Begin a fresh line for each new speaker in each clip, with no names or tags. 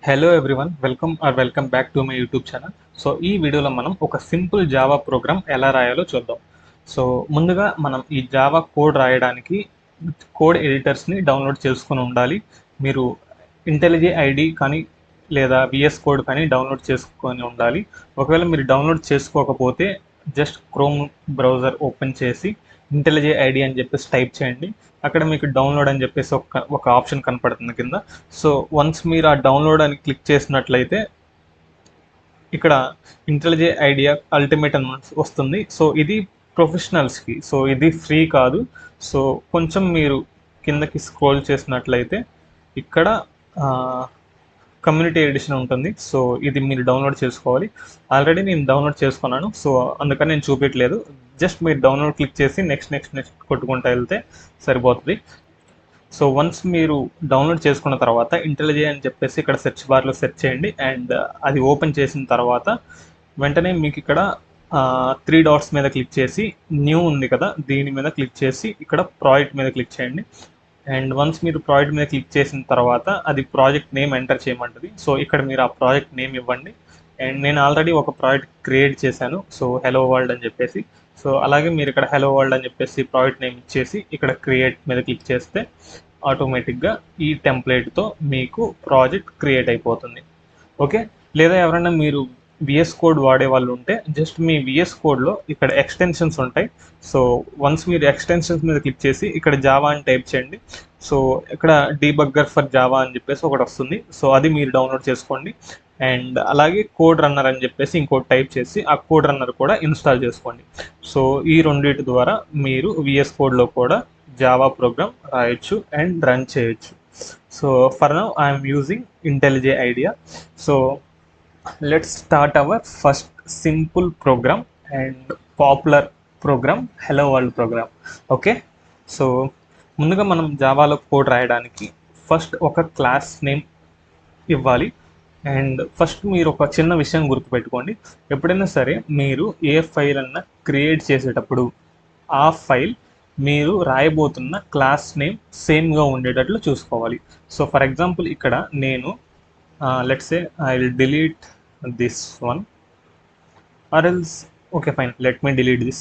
Hello everyone welcome back to my YouTube channel. So ఈ వీడియోలో మనం ఒక సింపుల్ జావా ప్రోగ్రామ్ ఎలా రాయాలో చూద్దాం. సో ముందుగా మనం ఈ జావా కోడ్ రాయడానికి కోడ్ ఎడిటర్స్ని డౌన్లోడ్ చేసుకొని ఉండాలి. మీరు ఇంటెలిజే ఐడి కానీ లేదా విఎస్ కోడ్ కానీ డౌన్లోడ్ చేసుకొని ఉండాలి. ఒకవేళ మీరు డౌన్లోడ్ చేసుకోకపోతే జస్ట్ క్రోమ్ బ్రౌజర్ ఓపెన్ చేసి ఇంటెలిజే ఐడి అని చెప్పేసి టైప్ చేయండి. అక్కడ మీకు డౌన్లోడ్ అని చెప్పేసి ఒక ఆప్షన్ కనపడుతుంది కింద. సో వన్స్ మీరు ఆ డౌన్లోడ్ అని క్లిక్ చేసినట్లయితే ఇక్కడ ఇంటెలిజే ఐడియా అల్టిమేట్ అని వస్తుంది. సో ఇది ప్రొఫెషనల్స్కి, సో ఇది ఫ్రీ కాదు. సో కొంచెం మీరు కిందకి స్క్రోల్ చేసినట్లయితే ఇక్కడ కమ్యూనిటీ ఎడిషన్ ఉంటుంది. సో ఇది మీరు డౌన్లోడ్ చేసుకోవాలి. ఆల్రెడీ నేను డౌన్లోడ్ చేసుకున్నాను, సో అందుకని నేను చూపించలేదు. జస్ట్ మీరు డౌన్లోడ్ క్లిక్ చేసి నెక్స్ట్ కొట్టుకుంటూ వెళ్తే సరిపోతుంది. సో వన్స్ మీరు డౌన్లోడ్ చేసుకున్న తర్వాత ఇంటెలిజే అని చెప్పేసి ఇక్కడ సెర్చ్ బార్లో సెర్చ్ చేయండి. అండ్ అది ఓపెన్ చేసిన తర్వాత వెంటనే మీకు ఇక్కడ 3 డాట్స్ మీద క్లిక్ చేసి న్యూ ఉంది కదా, దీని మీద క్లిక్ చేసి ఇక్కడ ప్రాజెక్ట్ మీద క్లిక్ చేయండి. అండ్ వన్స్ మీరు ప్రాజెక్ట్ మీద క్లిక్ చేసిన తర్వాత అది ప్రాజెక్ట్ నేమ్ ఎంటర్ చేయమంటుంది. సో ఇక్కడ మీరు ఆ ప్రాజెక్ట్ నేమ్ ఇవ్వండి. అండ్ నేను ఆల్రెడీ ఒక ప్రాజెక్ట్ క్రియేట్ చేశాను, సో హెలో వరల్డ్ అని చెప్పేసి. సో అలాగే మీరు ఇక్కడ హెలో వరల్డ్ అని చెప్పేసి ప్రాజెక్ట్ నేమ్ ఇచ్చేసి ఇక్కడ క్రియేట్ మీద క్లిక్ చేస్తే ఆటోమేటిక్గా ఈ టెంప్లెట్తో మీకు ప్రాజెక్ట్ క్రియేట్ అయిపోతుంది. ఓకే, లేదా ఎవరైనా మీరు విఎస్ కోడ్ వాడే వాళ్ళు ఉంటే జస్ట్ మీ విఎస్ కోడ్లో ఇక్కడ ఎక్స్టెన్షన్స్ ఉంటాయి. సో వన్స్ మీరు ఎక్స్టెన్షన్స్ మీద క్లిక్ చేసి ఇక్కడ జావా అని టైప్ చేయండి. సో ఇక్కడ డీబగ్గర్ ఫర్ జావా అని చెప్పేసి ఒకటి వస్తుంది. సో అది మీరు డౌన్లోడ్ చేసుకోండి. అండ్ అలాగే కోడ్ రన్నర్ అని చెప్పేసి ఇంకోటి టైప్ చేసి ఆ కోడ్ రన్నర్ కూడా ఇన్స్టాల్ చేసుకోండి. సో ఈ రెండింటి ద్వారా మీరు విఎస్ కోడ్లో కూడా జావా ప్రోగ్రామ్ రాయొచ్చు అండ్ రన్ చేయొచ్చు. So for now I'm using ఇంటెలిజే idea. So let's start our first simple program and popular program, hello world program. Okay, so ముందుగా మనం జావాలో కోడ్ రాయడానికి ఫస్ట్ ఒక క్లాస్ నేమ్ ఇవ్వాలి. అండ్ ఫస్ట్ మీరు ఒక చిన్న విషయం గుర్తుపెట్టుకోండి, ఎప్పుడైనా సరే మీరు ఏ ఫైల్ అన్నా క్రియేట్ చేసేటప్పుడు ఆ ఫైల్ మీరు రాయబోతున్న క్లాస్ నేమ్ సేమ్గా ఉండేటట్లు చూసుకోవాలి. సో ఫర్ ఎగ్జాంపుల్ ఇక్కడ నేను let's say I'll delete this one, or else okay fine, let me delete this.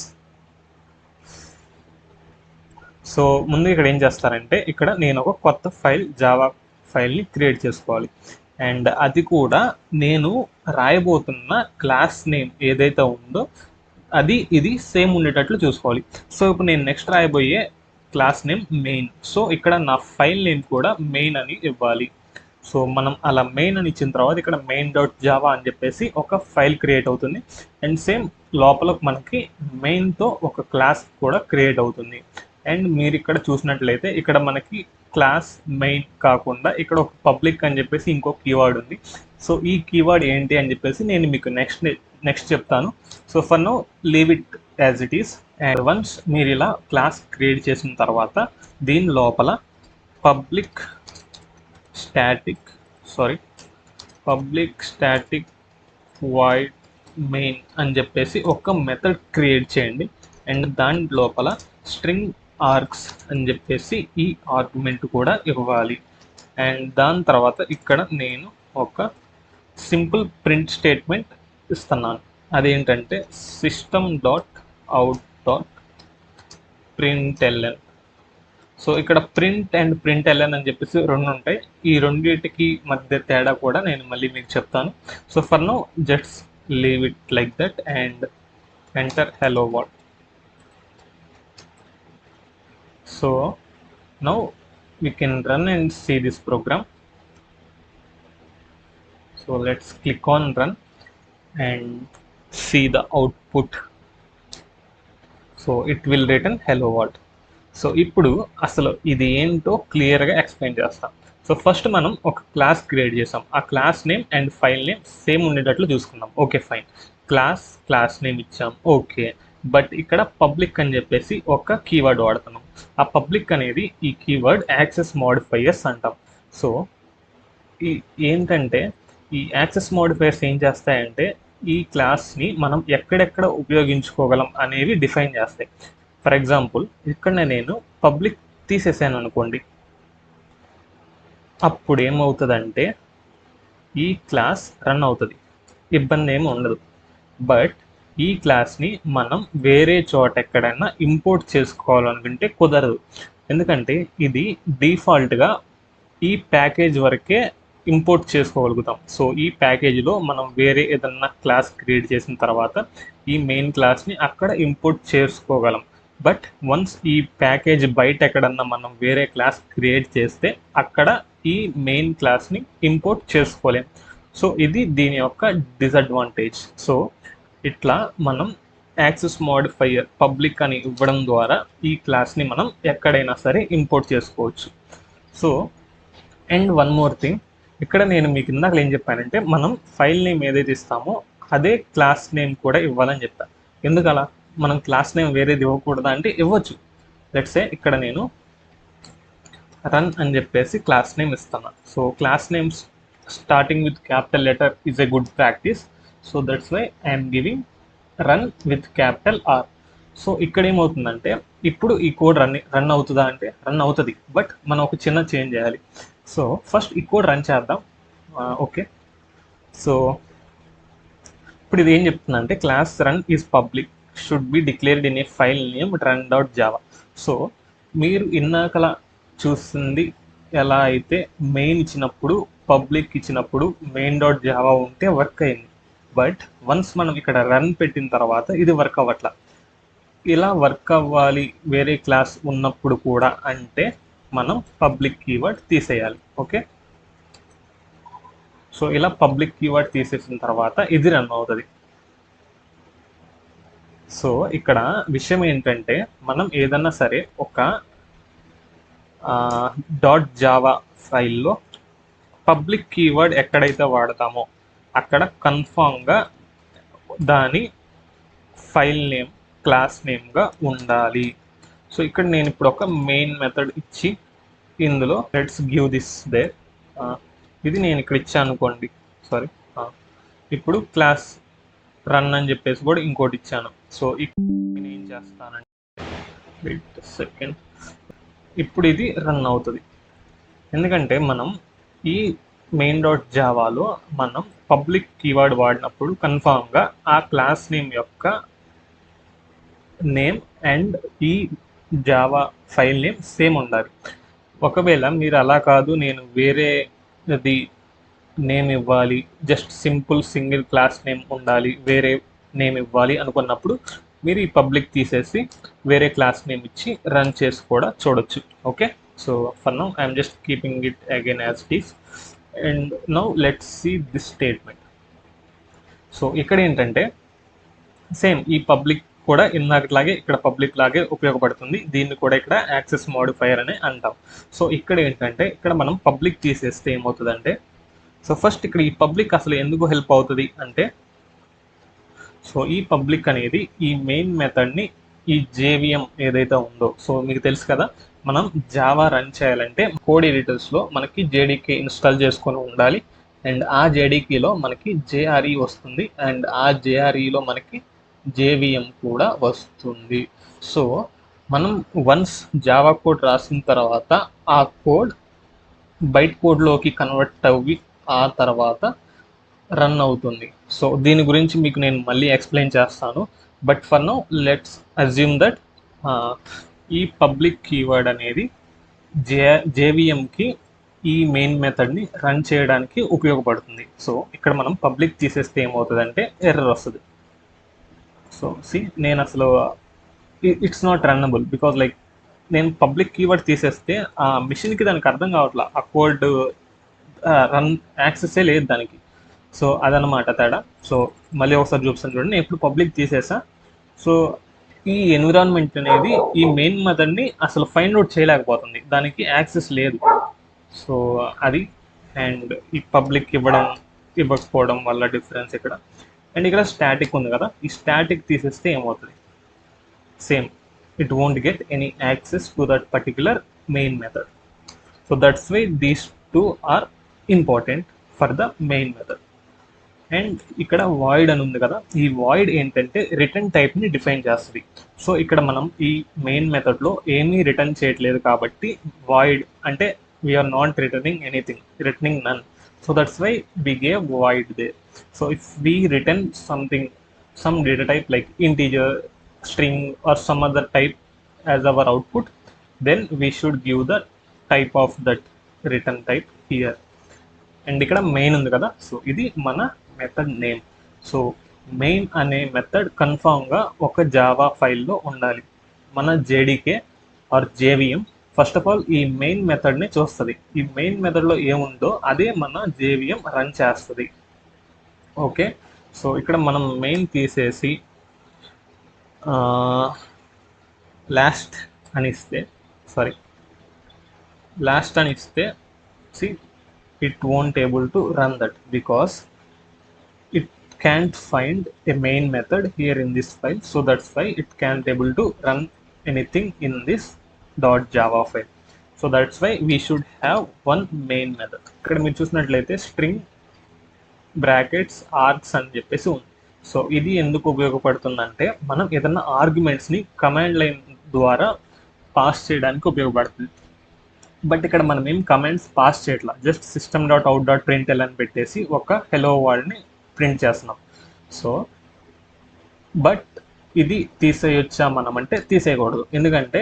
So ముందు ఇక్కడ ఏం చేస్తారంటే ఇక్కడ నేను ఒక కొత్త ఫైల్ జావా ఫైల్ని క్రియేట్ చేసుకోవాలి. అండ్ అది కూడా నేను రాయబోతున్న క్లాస్ నేమ్ ఏదైతే ఉందో ఇది సేమ్ ఉండేటట్లు చూసుకోవాలి. సో ఇప్పుడు నేను నెక్స్ట్ రాయబోయే క్లాస్ నేమ్ మెయిన్. సో ఇక్కడ నా ఫైల్ నేమ్ కూడా మెయిన్ అని ఇవ్వాలి. సో మనం అలా మెయిన్ అని ఇచ్చిన తర్వాత ఇక్కడ main.java అని చెప్పేసి ఒక ఫైల్ క్రియేట్ అవుతుంది. అండ్ సేమ్ లోపల మనకి మెయిన్తో ఒక క్లాస్ కూడా క్రియేట్ అవుతుంది. అండ్ మీరు ఇక్కడ చూసినట్లయితే ఇక్కడ మనకి క్లాస్ మెయిన్ కాకుండా ఇక్కడ ఒక పబ్లిక్ అని చెప్పేసి ఇంకో కీవర్డ్ ఉంది. సో ఈ కీవర్డ్ ఏంటి అని చెప్పేసి నేను మీకు నెక్స్ట్ చెప్తాను. So for now leave it as it is. And once మీరు ఇలా క్లాస్ క్రియేట్ చేసిన తర్వాత దీని లోపల పబ్లిక్ స్టాటిక్ వాయిడ్ మెయిన్ అని చెప్పేసి ఒక మెథడ్ క్రియేట్ చేయండి. అండ్ దాని లోపల స్ట్రింగ్ ఆర్గ్స్ అని చెప్పేసి ఈ ఆర్గ్యుమెంట్ కూడా ఇవ్వాలి. అండ్ దాని తర్వాత ఇక్కడ నేను ఒక సింపుల్ ప్రింట్ స్టేట్మెంట్ ఇస్తున్నాను. అదేంటంటే system.out.println. సో ఇక్కడ ప్రింట్ అండ్ println అని చెప్పేసి రెండు ఉంటాయి. ఈ రెండింటికి మధ్య తేడా కూడా నేను మళ్ళీ మీకు చెప్తాను. So for now just leave it like that and enter hello world. So now we can run and see this program. So let's click on run and see the output. So it will return hello world. So ఇప్పుడు అసలు ఇది ఏంటో క్లియర్గా explain చేస్తాం. So first మనం ఒక class create చేసాం. ఆ class name and file name same ఉండేటట్లు చూసుకున్నాం. ఓకే ఫైన్, క్లాస్ నేమ్ ఇచ్చాం. ఓకే, బట్ ఇక్కడ పబ్లిక్ అని చెప్పేసి ఒక కీవర్డ్ వాడుతున్నాం. ఆ పబ్లిక్ అనేది ఈ కీవర్డ్ యాక్సెస్ మోడిఫైయర్స్ అంటాం. సో ఏంటంటే ఈ యాక్సెస్ మోడిఫైయర్స్ ఏం చేస్తాయంటే ఈ క్లాస్ని మనం ఎక్కడెక్కడ ఉపయోగించుకోగలం అనేవి డిఫైన్ చేస్తాయి. ఫర్ ఎగ్జాంపుల్ ఇక్కడ నేను పబ్లిక్ తీసేసాను అనుకోండి, అప్పుడు ఏమవుతుందంటే ఈ క్లాస్ రన్ అవుతుంది, ఇబ్బంది ఏమి ఉండదు. బట్ ఈ క్లాస్ని మనం వేరే చోట ఎక్కడైనా ఇంపోర్ట్ చేసుకోవాలనుకుంటే కుదరదు. ఎందుకంటే ఇది డిఫాల్ట్గా ఈ ప్యాకేజ్ వరకే ఇంపోర్ట్ చేసుకోగలుగుతాం. సో ఈ ప్యాకేజీలో మనం వేరే ఏదన్నా క్లాస్ క్రియేట్ చేసిన తర్వాత ఈ మెయిన్ క్లాస్ని అక్కడ ఇంపోర్ట్ చేసుకోగలం. బట్ వన్స్ ఈ ప్యాకేజ్ బయట ఎక్కడన్నా మనం వేరే క్లాస్ క్రియేట్ చేస్తే అక్కడ ఈ మెయిన్ క్లాస్ని ఇంపోర్ట్ చేసుకోలేం. సో ఇది దీని యొక్క డిసడ్వాంటేజ్. సో ఇట్లా మనం యాక్సెస్ మోడిఫైయర్ పబ్లిక్ అని ఇవ్వడం ద్వారా ఈ క్లాస్ని మనం ఎక్కడైనా సరే ఇంపోర్ట్ చేసుకోవచ్చు. So and one more thing, ఇక్కడ నేను మీకు ఇందాక ఏం చెప్పానంటే మనం ఫైల్ నేమ్ ఏదైతే ఇస్తామో అదే క్లాస్ నేమ్ కూడా ఇవ్వాలని చెప్పాను. ఎందుకు అలా? మనం క్లాస్ నేమ్ వేరేది ఇవ్వకూడదా అంటే ఇవ్వచ్చు. లెట్స్ సే ఇక్కడ నేను రన్ అని చెప్పేసి క్లాస్ నేమ్ ఇస్తాను. So class names starting with capital letter is a good practice. So that's why I'm giving run with capital R. So ఇక్కడ ఏమవుతుందంటే ఇప్పుడు ఈ కోడ్ రన్ అవుతుందా అంటే రన్ అవుతుంది, బట్ మనం ఒక చిన్న చేంజ్ చేయాలి. సో ఫస్ట్ ఈ కోడ్ రన్ చేద్దాం. ఓకే, సో ఇప్పుడు ఇది ఏం చెప్తుందంటే class run is public should be declared in a file name run dot Java. So మీరు ఇన్నాకలా చూస్తుంది ఎలా అయితే మెయిన్ ఇచ్చినప్పుడు పబ్లిక్ ఇచ్చినప్పుడు మెయిన్ డాట్ జావా ఉంటే వర్క్ అయింది. బట్ వన్స్ మనం ఇక్కడ రన్ పెట్టిన తర్వాత ఇది వర్క్ అవ్వట్లా. ఇలా వర్క్ అవ్వాలి వేరే క్లాస్ ఉన్నప్పుడు కూడా అంటే మనం పబ్లిక్ కీవర్డ్ తీసేయాలి. ఓకే, సో ఇలా పబ్లిక్ కీవర్డ్ తీసేసిన తర్వాత ఇది రన్ అవుతుంది. సో ఇక్కడ విషయం ఏంటంటే మనం ఏదన్నా సరే ఒక డాట్ జావా ఫైల్లో పబ్లిక్ కీవర్డ్ ఎక్కడైతే వాడతామో అక్కడ కన్ఫామ్గా దాని ఫైల్ నేమ్ క్లాస్ నేమ్గా ఉండాలి. సో ఇక్కడ నేను ఇప్పుడు ఒక మెయిన్ మెథడ్ ఇచ్చి ఇందులో లెట్స్ గివ్ దిస్ దేర్, ఇది నేను ఇక్కడ ఇచ్చాను అనుకోండి. సారీ, ఇప్పుడు క్లాస్ రన్ అని చెప్పేసి కూడా ఇంకోటి ఇచ్చాను. సో నేను ఏం చేస్తానంటే వెయిట్ సెకండ్, ఇప్పుడు ఇది రన్ అవుతుంది. ఎందుకంటే మనం ఈ మెయిన్ డాట్ జావాలో మనం పబ్లిక్ కీవర్డ్ వాడినప్పుడు కన్ఫామ్గా ఆ క్లాస్ నేమ్ యొక్క నేమ్ అండ్ ఈ జావా ఫైల్ నేమ్ సేమ్ ఉండాలి. ఒకవేళ మీరు అలా కాదు నేను వేరేది నేమ్ ఇవ్వాలి, just simple single class name ఉండాలి, వేరే నేమ్ ఇవ్వాలి అనుకున్నప్పుడు మీరు ఈ పబ్లిక్ తీసేసి వేరే క్లాస్ నేమ్ ఇచ్చి రన్ చేసి కూడా చూడొచ్చు. Okay, so for now I'm just keeping it again as it is. And now let's see this statement. So ఇక్కడ ఏంటంటే సేమ్ ఈ పబ్లిక్ కూడా ఇందాకట్లాగే ఇక్కడ పబ్లిక్ లాగే ఉపయోగపడుతుంది. దీన్ని కూడా ఇక్కడ యాక్సెస్ మోడిఫైయర్ అని అంటాం. సో ఇక్కడ ఏంటంటే ఇక్కడ మనం పబ్లిక్ తీసేస్తే ఏమవుతుందంటే, సో ఫస్ట్ ఇక్కడ ఈ పబ్లిక్ అసలు ఎందుకు హెల్ప్ అవుతుంది అంటే, సో ఈ పబ్లిక్ అనేది ఈ మెయిన్ మెథడ్ని ఈ జేవిఎం ఏదైతే ఉందో, సో మీకు తెలుసు కదా మనం జావా రన్ చేయాలంటే కోడ్ ఎడిటర్స్లో మనకి జేడీకే ఇన్స్టాల్ చేసుకొని ఉండాలి. అండ్ ఆ జేడీకేలో మనకి జేఆర్ఈ వస్తుంది అండ్ ఆ జేఆర్ఈలో మనకి జేవిఎం కూడా వస్తుంది. సో మనం వన్స్ జావా కోడ్ రాసిన తర్వాత ఆ కోడ్ బైట్ కోడ్లోకి కన్వర్ట్ అవ్వి ఆ తర్వాత రన్ అవుతుంది. సో దీని గురించి మీకు నేను మళ్ళీ ఎక్స్ప్లెయిన్ చేస్తాను. But for now let's assume that ఈ పబ్లిక్ కీవర్డ్ అనేది జేవిఎంకి ఈ మెయిన్ మెథడ్ని రన్ చేయడానికి ఉపయోగపడుతుంది. సో ఇక్కడ మనం పబ్లిక్ తీసేస్తే ఏమవుతుందంటే ఎర్రర్ వస్తుంది. సో సి నేను అసలు it's not runnable because like నేను పబ్లిక్ కీవర్డ్ తీసేస్తే ఆ మిషన్కి దానికి అర్థం కావట్లా, ఆ కోడ్ రన్ యాక్సెసే లేదు దానికి. సో అదనమాట తేడా. సో మళ్ళీ ఒకసారి చూపిస్తాను చూడండి, నేను ఇప్పుడు పబ్లిక్ తీసేసా. సో ఈ ఎన్విరాన్మెంట్ అనేది ఈ మెయిన్ మెథడ్ని అసలు ఫైండ్ అవుట్ చేయలేకపోతుంది, దానికి యాక్సెస్ లేదు. సో అది అండ్ ఈ పబ్లిక్ ఇవ్వకపోవడం వల్ల డిఫరెన్స్ ఇక్కడ. అండ్ ఇక్కడ స్టాటిక్ ఉంది కదా, ఈ స్టాటిక్ తీసేస్తే ఏమవుతుంది, same it won't get any access to that particular main method. So that's why these two are important for the main method. And ఇక్కడ వాయిడ్ అని ఉంది కదా, ఈ వాయిడ్ ఏంటంటే రిటర్న్ టైప్ని డిఫైన్ చేస్తుంది. సో ఇక్కడ మనం ఈ మెయిన్ మెథడ్లో ఏమీ రిటర్న్ చేయట్లేదు కాబట్టి వాయిడ్ అంటే we're not returning anything, returning none. So that's why we gave void there. So if we return something, some data type like integer, string or some other type as our output, then we should give the type of that return type here. And ఇక్కడ main ఉంది కదా, so ఇది మన method name. So main అనే method కన్ఫామ్గా ఒక Java ఫైల్లో ఉండాలి. మన JDK or JVM first of all ఈ మెయిన్ మెథడ్ని చూస్తుంది. ఈ మెయిన్ మెథడ్లో ఏముందో అదే మన జేవిఎం రన్ చేస్తుంది. ఓకే, సో ఇక్కడ మనం మెయిన్ తీసేసి లాస్ట్ అని ఇస్తే, లాస్ట్ అని ఇస్తే C it won't able to run that because it can't find a main method here in this file. So that's why it can't able to run anything in this .java file. So that's why we should have one main method. ఇక్కడ మీరు చూసినట్లయితే string brackets args అని చెప్పేసి ఉంది. So ఇది ఎందుకు ఉపయోగపడుతుందంటే మనం ఏదైనా ఆర్గ్యుమెంట్స్ని కమాండ్ లైన్ ద్వారా పాస్ చేయడానికి ఉపయోగపడుతుంది. బట్ ఇక్కడ మనం ఏం కమెంట్స్ పాస్ చేయట్లా, జస్ట్ system.out.println అని పెట్టేసి ఒక హెలో వర్డ్ని ప్రింట్ చేస్తున్నాం. సో బట్ ఇది తీసేయొచ్చా మనం అంటే తీసేయకూడదు, ఎందుకంటే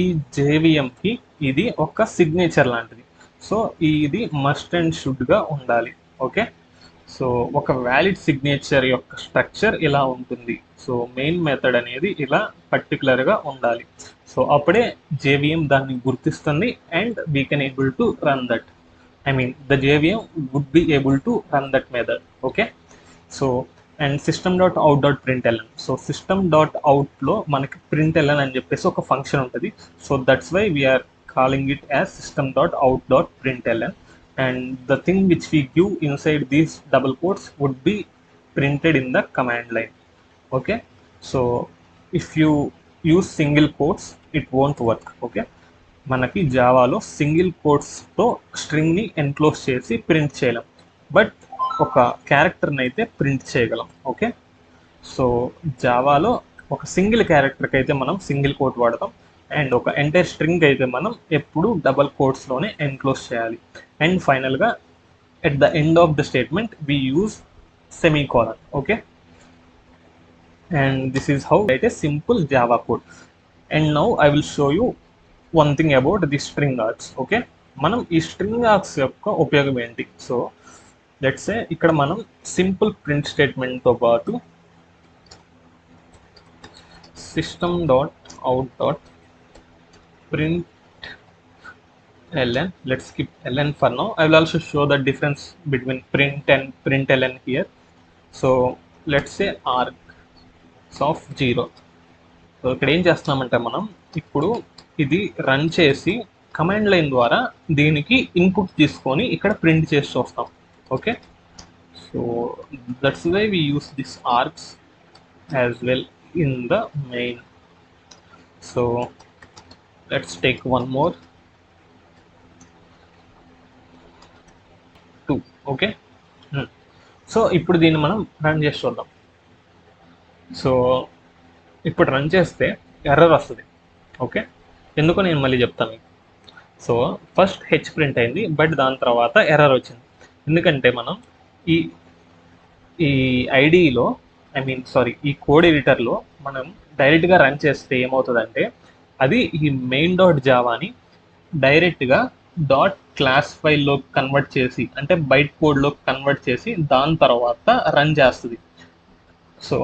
ఈ జేవిఎంకి ఇది ఒక సిగ్నేచర్ లాంటిది. సో ఇది మస్ట్ అండ్ షుడ్గా ఉండాలి. ఓకే, సో ఒక వ్యాలిడ్ సిగ్నేచర్ యొక్క స్ట్రక్చర్ ఇలా ఉంటుంది. సో మెయిన్ మెథడ్ అనేది ఇలా పర్టికులర్గా ఉండాలి. సో అప్పుడే జేవిఎం దాన్ని గుర్తిస్తుంది and we can able to run that. I mean the JVM would be able to run that method. Okay, so and system.out.println. So system.outలో మనకి println అని చెప్పేసి ఒక ఫంక్షన్ ఉంటుంది. So that's why we're calling it as system.out.println. And the thing which we give inside these double quotes would be printed in the command line. Okay, so if you use single quotes it won't work. Okay, మనకి జావాలో single కోట్స్తో స్ట్రింగ్ని enclose చేసి print చేయలేం, but ఒక క్యారెక్టర్ని అయితే print చేయగలం. Okay, so జావాలో ఒక single క్యారెక్టర్కి అయితే మనం సింగిల్ కోట్ వాడతాం, అండ్ ఒక ఎంటైర్ స్ట్రింగ్ అయితే మనం ఎప్పుడు డబల్ కోట్స్లోనే ఎన్క్లోజ్ చేయాలి. అండ్ ఫైనల్గా at the end of the statement we use semicolon. Okay, and this is how write a simple Java code. And now I will show you one thing about the string args. Okay, మనం ఈ string args యొక్క ఉపయోగం ఏంటి? So let's say ఇక్కడ మనం simple print స్టేట్మెంట్తో పాటు system.out.println, let's skip ln for now. I will also show the difference between print and println here. So let's say arg of 0. So ఇక్కడ ఏం చేస్తున్నామంటే మనం ఇప్పుడు ఇది రన్ చేసి కమాండ్ లైన్ ద్వారా దీనికి ఇన్పుట్ తీసుకొని ఇక్కడ ప్రింట్ చేసి చూస్తాం. Okay, so that's why we use this args as well in the main. So let's take one more 2. Okay, so ఇప్పుడు దీన్ని మనం రన్ చేసి చూద్దాం. సో ఇప్పుడు రన్ చేస్తే ఎర్రర్ వస్తుంది. ఓకే, ఎందుకో నేను మళ్ళీ చెప్తాను. సో ఫస్ట్ హెచ్ ప్రింట్ అయింది, బట్ దాని తర్వాత ఎర్రర్ వచ్చింది. ఎందుకంటే మనం ఈ ఐడిలో ఈ కోడ్ ఎడిటర్లో మనం డైరెక్ట్గా రన్ చేస్తే ఏమవుతుందంటే అది ఈ మెయిన్ డాట్ జావాని డైరెక్ట్గా డాట్ క్లాస్ ఫైల్లో కన్వర్ట్ చేసి, అంటే బైట్ కోడ్లోకి కన్వర్ట్ చేసి దాని తర్వాత రన్ చేస్తుంది. సో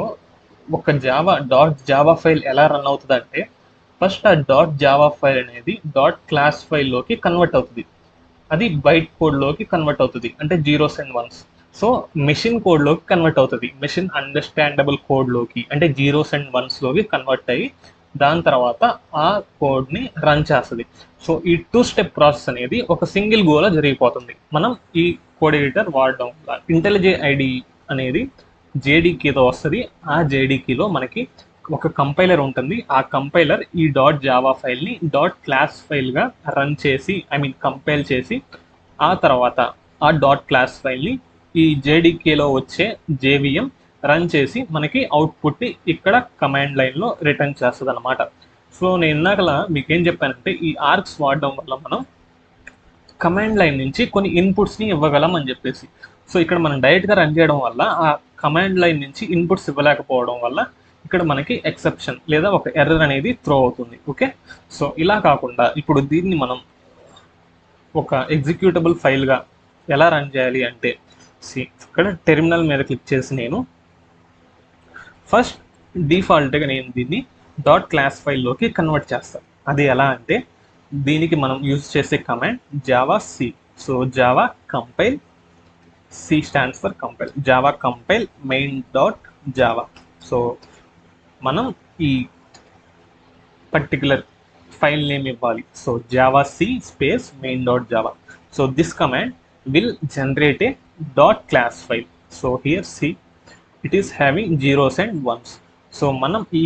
ఒక జావా ఫైల్ ఎలా రన్ అవుతుంది అంటే ఫస్ట్ ఆ జావా ఫైల్ అనేది క్లాస్ ఫైల్లోకి కన్వర్ట్ అవుతుంది, అది బైట్ కోడ్లోకి కన్వర్ట్ అవుతుంది, అంటే 0s and 1s. So machine కోడ్లోకి కన్వర్ట్ అవుతుంది, మెషిన్ అండర్స్టాండబుల్ కోడ్లోకి, అంటే 0s and 1sలోకి కన్వర్ట్ అయ్యి దాని తర్వాత ఆ కోడ్ని రన్ చేస్తుంది. సో ఈ 2-step ప్రాసెస్ అనేది ఒక సింగిల్ గోలో జరిగిపోతుంది మనం ఈ కోడ్ ఎడిటర్ వాడడం వల్ల. ఇంటెలిజే ఐడి అనేది జేడీకీతో వస్తుంది. ఆ జేడీకీలో మనకి ఒక కంపైలర్ ఉంటుంది. ఆ కంపైలర్ ఈ జావా ఫైల్ని క్లాస్ ఫైల్గా రన్ చేసి, కంపైల్ చేసి ఆ తర్వాత ఆ క్లాస్ ఫైల్ని ఈ జేడీకేలో వచ్చే జేవిఎం రన్ చేసి మనకి అవుట్పుట్ని ఇక్కడ కమాండ్ లైన్లో రిటర్న్ చేస్తుంది అనమాట. సో నేను ఇందాకలా మీకేం చెప్పానంటే ఈ ఆర్గ్స్ వాడడం వల్ల మనం కమాండ్ లైన్ నుంచి కొన్ని ఇన్పుట్స్ని ఇవ్వగలం అని చెప్పేసి. సో ఇక్కడ మనం డైరెక్ట్గా రన్ చేయడం వల్ల ఆ కమాండ్ లైన్ నుంచి ఇన్పుట్స్ ఇవ్వలేకపోవడం వల్ల ఇక్కడ మనకి ఎక్సెప్షన్ లేదా ఒక ఎర్రర్ అనేది త్రో అవుతుంది. ఓకే, సో ఇలా కాకుండా ఇప్పుడు దీన్ని మనం ఒక ఎగ్జిక్యూటబుల్ ఫైల్గా ఎలా రన్ చేయాలి అంటే, ఇక్కడ టెర్మినల్ మీద క్లిక్ చేసి నేను ఫస్ట్ డిఫాల్ట్గా నేను దీన్ని డాట్ క్లాస్ ఫైల్లోకి కన్వర్ట్ చేస్తాను. అది ఎలా అంటే, దీనికి మనం యూజ్ చేసే command Java C. So Java compile, C stands for compile, Java compile main dot Java. So మనం ఈ పర్టికులర్ ఫైల్ నేమ్ ఇవ్వాలి. So Java C space main dot Java. So this command will generate a dot class file. So here see, it is having zeros and ones. So మనం ఈ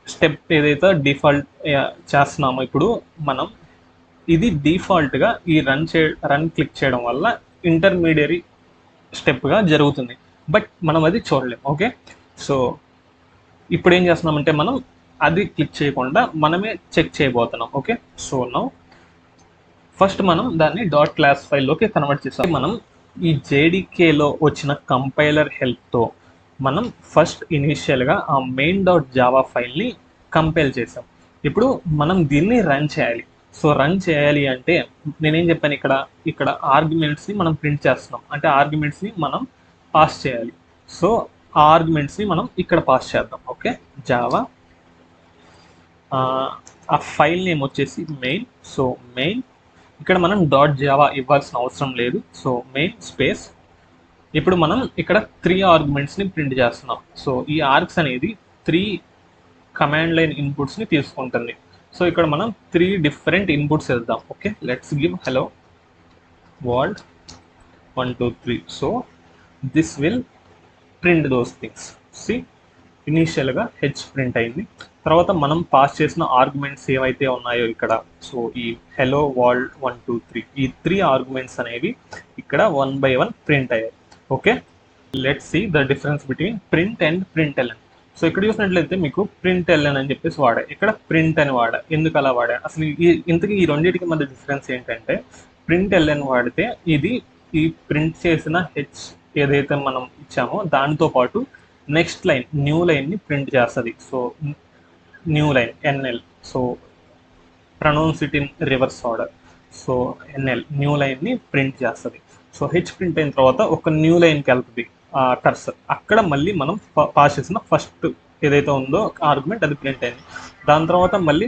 step ఏదైతే default చేస్తున్నామో ఇప్పుడు మనం ఇది డిఫాల్ట్గా ఈ రన్ క్లిక్ చేయడం వల్ల ఇంటర్మీడియరీ స్టెప్గా జరుగుతుంది, బట్ మనం అది చూడలేం. ఓకే, సో ఇప్పుడు ఏం చేస్తున్నామంటే మనం అది క్లిక్ చేయకుండా మనమే చెక్ చేయబోతున్నాం. ఓకే, సో నౌ ఫస్ట్ మనం దాన్ని డాట్ క్లాస్ ఫైల్లోకి కన్వర్ట్ చేస్తాం. మనం ఈ జేడీకేలో వచ్చిన కంపైలర్ హెల్ప్తో మనం ఫస్ట్ ఇనిషియల్గా ఆ మెయిన్ డాట్ జావా ఫైల్ని కంపైల్ చేసాం. ఇప్పుడు మనం దీన్ని రన్ చేయాలి. సో రన్ చేయాలి అంటే నేనేం చెప్పాను, ఇక్కడ ఆర్గ్యుమెంట్స్ని మనం ప్రింట్ చేస్తున్నాం, అంటే ఆర్గ్యుమెంట్స్ని మనం పాస్ చేయాలి. సో ఆ ఆర్గ్యుమెంట్స్ని మనం ఇక్కడ పాస్ చేద్దాం. ఓకే, జావా ఆ ఫైల్ నేమ్ వచ్చేసి మెయిన్. సో మెయిన్ ఇక్కడ మనం డాట్ జావా ఇవ్వాల్సిన అవసరం లేదు. సో మెయిన్ స్పేస్, ఇప్పుడు మనం ఇక్కడ 3 ఆర్గ్యుమెంట్స్ని ప్రింట్ చేస్తున్నాం. సో ఈ ఆర్గ్స్ అనేది 3 కమాండ్ లైన్ ఇన్పుట్స్ని తీసుకుంటుంది. సో ఇక్కడ మనం 3 డిఫరెంట్ ఇన్పుట్స్ ఇద్దాం. Okay, let's give hello world 1 2 3. So this will print those things. See ఇనీషియల్గా హెచ్ ప్రింట్ అయింది, తర్వాత మనం పాస్ చేసిన ఆర్గ్యుమెంట్స్ ఏవైతే ఉన్నాయో ఇక్కడ, సో ఈ హెలో వరల్డ్ 1 2 3 ఈ 3 ఆర్గ్యుమెంట్స్ అనేవి ఇక్కడ 1 by 1 ప్రింట్ అయ్యాయి. Okay, let's see the difference between print and print LN. So ఇక్కడ చూసినట్లయితే మీకు ప్రింట్ ఎల్ఎన్ అని చెప్పేసి వాడా, ఇక్కడ ప్రింట్ అని వాడా. ఎందుకు అలా వాడా, అసలు ఇంతకీ ఈ రెండింటికి మధ్య డిఫరెన్స్ ఏంటంటే, ప్రింట్ ఎల్ఎన్ వాడితే ఇది ఈ ప్రింట్ చేసిన హెచ్ ఏదైతే మనం ఇచ్చామో దానితో పాటు నెక్స్ట్ లైన్ న్యూ లైన్ని ప్రింట్ చేస్తుంది. So new line NL, so pronounce it in reverse order. So NL new లైన్ని ప్రింట్ చేస్తుంది. సో హెచ్ ప్రింట్ అయిన తర్వాత ఒక న్యూ లైన్కి వెళ్తుంది కర్సర్, అక్కడ మళ్ళీ మనం పాస్ చేసిన ఫస్ట్ ఏదైతే ఉందో ఆర్గ్యుమెంట్ అది ప్రింట్ అయింది. దాని తర్వాత మళ్ళీ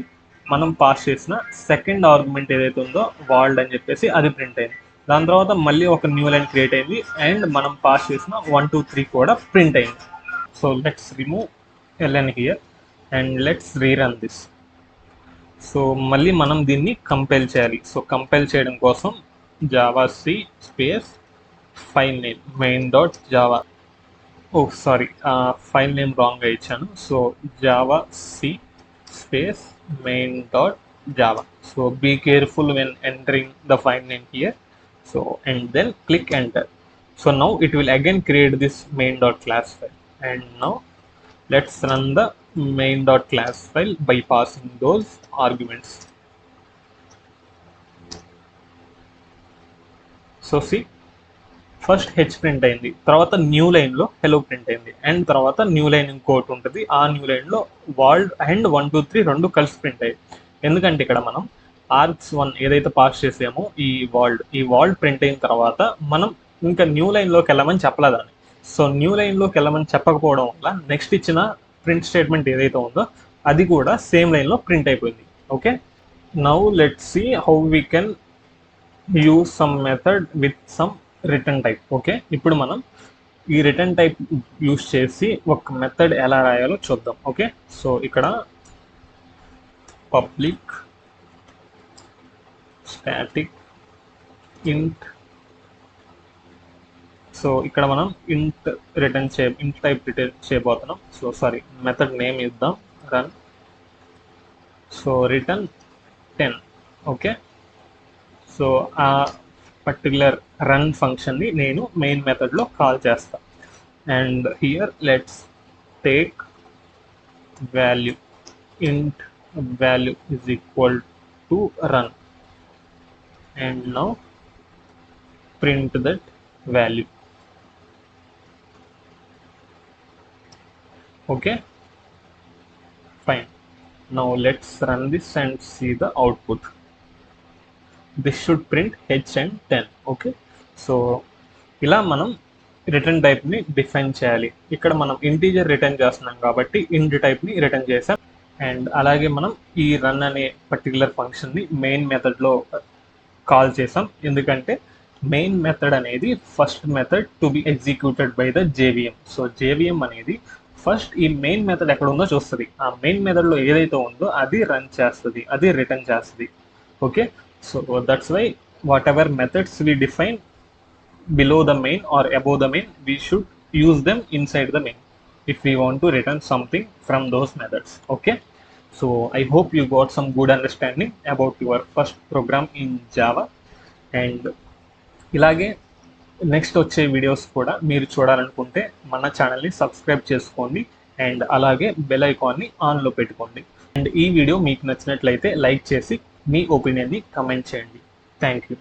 మనం పాస్ చేసిన సెకండ్ ఆర్గ్యుమెంట్ ఏదైతే ఉందో వాల్డ్ అని చెప్పేసి అది ప్రింట్ అయింది. దాని తర్వాత మళ్ళీ ఒక న్యూ లైన్ క్రియేట్ అయింది అండ్ మనం పాస్ చేసిన 1 2 3 కూడా ప్రింట్ అయింది. So let's remove LN here and let's rerun this. So మళ్ళీ మనం దీన్ని కంపైల్ చేయాలి. సో కంపైల్ చేయడం కోసం Java C space file name main dot Java. Oh sorry, file name రాంగ్గా ఇచ్చాను. So Java C space main dot Java. So be careful when entering the file name here. So and then click enter. So now it will again create this main.class file, and now let's run the main.class file by passing those arguments. So see, first H print అయింది, తర్వాత new లైన్లో hello print అయింది, and తర్వాత new line ఇంకోటి ఉంటుంది, ఆ new లైన్లో world and 1 2 3 రెండు కలిసి ప్రింట్ అయ్యాయి. ఎందుకంటే ఇక్కడ మనం ఆర్గ్స్ 1 ఏదైతే పాస్ చేసామో ఈ వాల్డ్ ప్రింట్ అయిన తర్వాత మనం ఇంకా న్యూ లైన్లోకి వెళ్ళమని చెప్పలేదని. సో న్యూ లైన్లోకి వెళ్ళమని చెప్పకపోవడం వల్ల నెక్స్ట్ ఇచ్చిన ప్రింట్ స్టేట్మెంట్ ఏదైతే ఉందో అది కూడా సేమ్ లైన్లో ప్రింట్ అయిపోయింది. Okay, now let's see how we can use some method with some return type. Okay, ఇప్పుడు మనం ఈ రిటర్న్ టైప్ యూజ్ చేసి ఒక మెథడ్ ఎలా రాయాలో చూద్దాం. ఓకే, సో ఇక్కడ పబ్లిక్ స్టాటిక్ ఇంట్. సో ఇక్కడ మనం ఇంట్ టైప్ రిటర్న్ చేయబోతున్నాం. సో సారీ, మెథడ్ నేమ్ ఇద్దాం run. So return 10. Okay, so ఆ పర్టికులర్ రన్ ఫంక్షన్ని నేను మెయిన్ మెథడ్లో కాల్ చేస్తాను. And here let's take value, ఇంట్ value is equal to run. And now print that value. Okay, fine. Now let's run this and see the output. This should print h and 10. Okay, so ఇలా మనం return టైప్ని define చేయాలి. ఇక్కడ మనం integer return చేస్తున్నాం కాబట్టి ఇంట్ టైప్ని return చేసాం. And అలాగే మనం ఈ రన్ అనే పర్టికులర్ ఫంక్షన్ని మెయిన్ మెథడ్లో కాల్ చేసాం, ఎందుకంటే మెయిన్ మెథడ్ అనేది first method to be executed by the JVM. So JVM అనేది ఫస్ట్ ఈ మెయిన్ మెథడ్ ఎక్కడ ఉందో చూస్తుంది, ఆ మెయిన్ మెథడ్లో ఏదైతే ఉందో అది రన్ చేస్తుంది, అది రిటర్న్ చేస్తుంది. Okay, so that's why whatever methods we define below the main or above the main, we should use them inside the main if we want to return something from those methods. Okay, so I hope you got some good understanding about your first program in Java. And ఇలాగే next వచ్చే videos కూడా మీరు చూడాలనుకుంటే మన ఛానల్ని subscribe చేసుకోండి and అలాగే bell ఐకాన్ని ఆన్లో పెట్టుకోండి. అండ్ ఈ వీడియో మీకు నచ్చినట్లయితే లైక్ చేసి మీ ఒపీనియన్ని కమెంట్ చేయండి. Thank you.